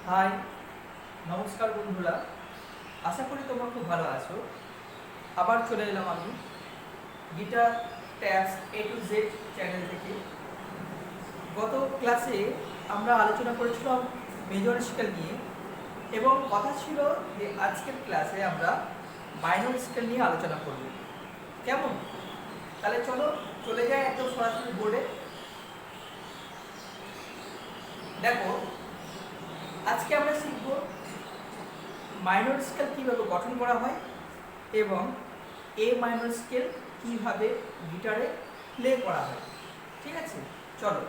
High, নমস্কার বন্ধুরা। আশা করি তোমরা খুব ভালো আছো। আবার চলে এলাম আমি guitar tabs A to Z channel থেকে। গত ক্লাসে আমরা আলোচনা করেছিলাম মেজর স্কেল নিয়ে, এবং কথা ছিল যে আজকের ক্লাসে আমরা মাইনর স্কেল নিয়ে আলোচনা করব। কেমন? তাহলে চলো চলে যাই একদম সরাসরি বোর্ডে। দেখো, আজকে আমরা শিখব মাইনর স্কেল কীভাবে গঠন করা হয় এবং এ মাইনর স্কেল কীভাবে গিটারে প্লে করা হয়। ঠিক আছে, চলো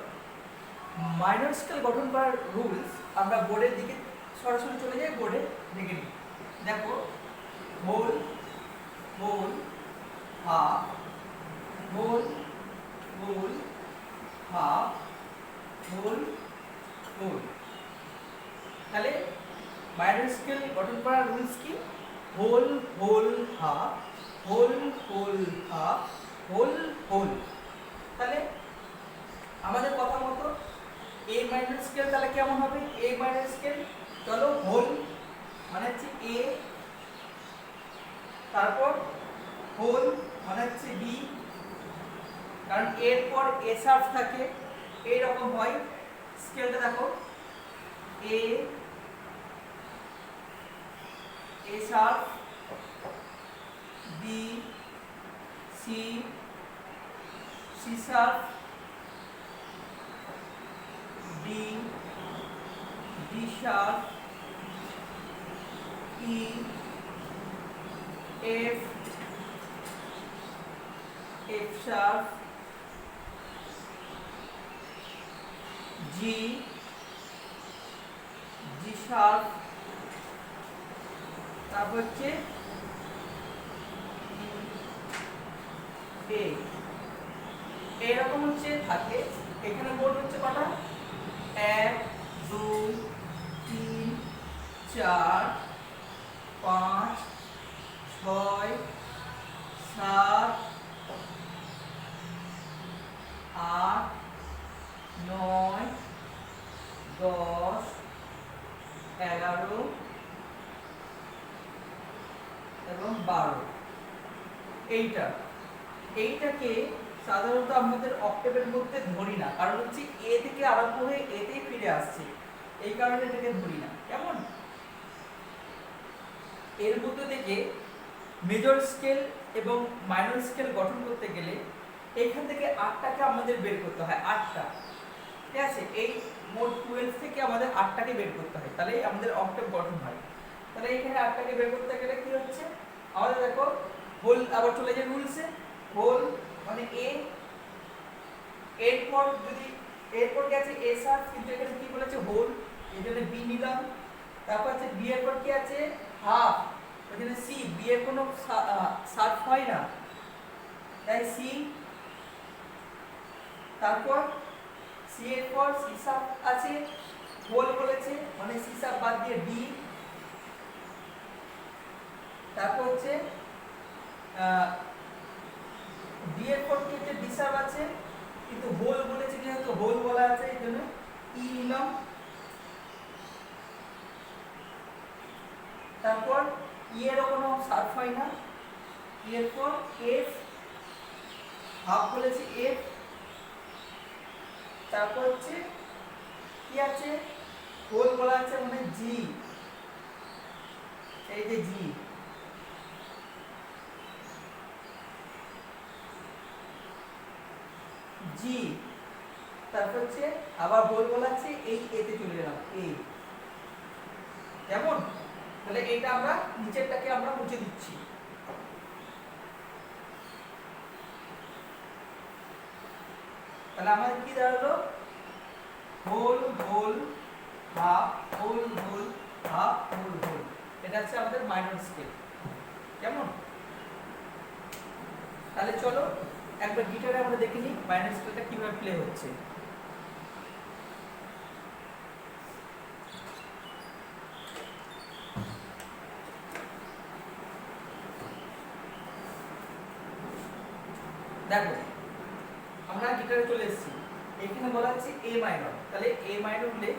মাইনর স্কেল গঠন করার রুলস আমরা বোর্ডের দিকে সরাসরি চলে যাই, বোর্ডে দেখে নিই। দেখো, whole whole half, whole whole half, whole whole. তাহলে মাইনর স্কেল গঠন করার রুলস কি? Whole whole half, whole whole half, whole whole. তাহলে আমাদের কথা মতো এ মাইনর স্কেল তাহলে কেমন হবে? এ মাইনর স্কেল, চলো হোল মানে হচ্ছে এ, তারপর হোল মানে হচ্ছে বি, কারণ এর পর এ শার্প থাকে, এইরকম হয় স্কেলটা। দেখো, A A sharp, B, C, C sharp, D, D sharp, E, F, F sharp, G, G sharp, তারপর হচ্ছে এ। এরকম হচ্ছে থাকে। এখানে বোর্ড হচ্ছে কটা? 1 2 3 4 5 6 7 8 9 10 11 এবং 12। এইটাকে সাধারণত আমাদের অক্টেভের মধ্যে ধরি না, কারণ হচ্ছে এ থেকে আরম্ভ হয়ে এতেই ফিরে আসছে, এই কারণে এটাকে ধরি না। কেমন? এর মধ্যে থেকে মেজর স্কেল এবং মাইনর স্কেল গঠন করতে গেলে এইখান থেকে 8টাকে আমাদের বের করতে হয়। 8টা, ঠিক আছে? এই মোট 12 থেকে আমাদের 8টাকে বের করতে হয়, তাহলে আমাদের অক্টেভ গঠন হয়। তাহলে এখানে 8টাকে বের করতে গেলে কি হচ্ছে আমাদের? দেখো, হোল, আবার চলে যায় রুলসে। হোল মানে এ, এরপর যদি এরপর গেছে এ শার্প, কিন্তু এখানে কি বলেছে? হোল, এই জন্য বি নিলাম। তারপর আছে বি এর পর কি আছে? হাফ, ওখানে সি, বি এর কোনো শার্প হয় না, তাই সি। তারপর সি এর পর সি শার্প আছে, হোল বলেছে মানে সি শার্প বাদ দিয়ে ডি। তারপর হচ্ছে ডি এর পর কি হচ্ছে? ডি শার্প আছে, কিন্তু হোল বলেছে, যেহেতু হোল বলা আছে এই জন্য ই নিলাম। তারপর ই এর কোনো শার্প হয় না, এরপর এফ, হাফ বলেছে এফ। তারপর হচ্ছে কি আছে? হোল বলা আছে মানে জি, এই যে জি। জি, তারপর হচ্ছে আবার হোল বলা আছে, এই এতে চলে গেলাম এ। কেমন? তাহলে এটা আমরা নিচেরটাকে আমরা মুছে দিচ্ছি। তাহলে আমাদের কি দাঁড়ালো? Whole whole half, whole whole half, whole whole. এটা হচ্ছে আমাদের মাইনর স্কেল। কেমন? তাহলে চলো একবার গিটারে আমরা দেখে নিই মাইনর স্কেলটা কিভাবে প্লে হচ্ছে। দেখো, আমরা গিটারে চলে এসেছি, এখানে বলা হচ্ছে এ মাইনর। তাহলে এ মাইনর হলে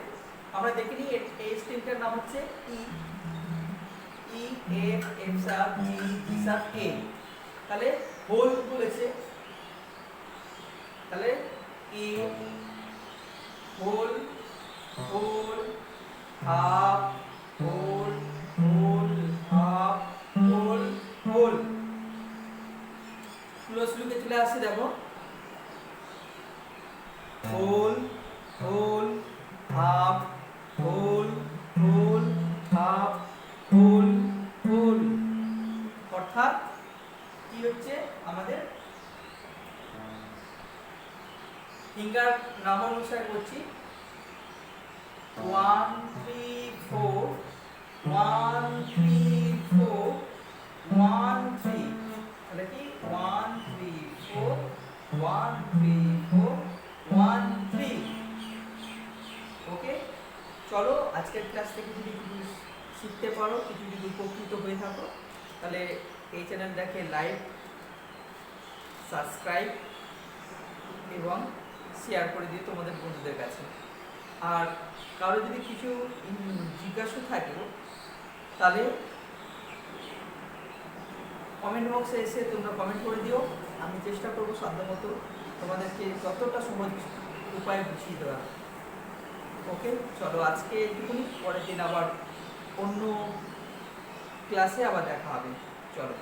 আমরা দেখে নিই এ স্টেপ স্কেলটার নাম হচ্ছে E, E F F sub G G sub A. তাহলে হোল বলেছে, তাহলে E whole whole half whole whole half whole whole. Close লুকে চলে আসছে, দেখো whole whole half whole whole half whole whole. অর্থাৎ কি হচ্ছে, আমাদের ফিঙ্গার নাম অনুসারে করছি 1 3 4 1 3 4 1 3, তাহলে কি 1 3 4 1 3 4 1 3। ওকে, চলো আজকের ক্লাস থেকে যদি কিছু শিখতে পারো, কিছু যদি উপকৃত হয়ে থাকো, তাহলে এই চ্যানেলটাকে লাইক সাবস্ক্রাইব এবং শেয়ার করে দিও তোমাদের বন্ধুদের কাছে। আর কারো যদি কিছু জিজ্ঞাসা থাকে তাহলে কমেন্ট বক্সে এসে তোমরা কমেন্ট করে দিও, আমি চেষ্টা করবো সাধ্যমতো তোমাদেরকে যতটা সহজ উপায় বুঝিয়ে দেওয়া। ওকে, চলো আজকে এইটুকুনি, পরের দিন আবার অন্য ক্লাসে আবার দেখা হবে। চলো।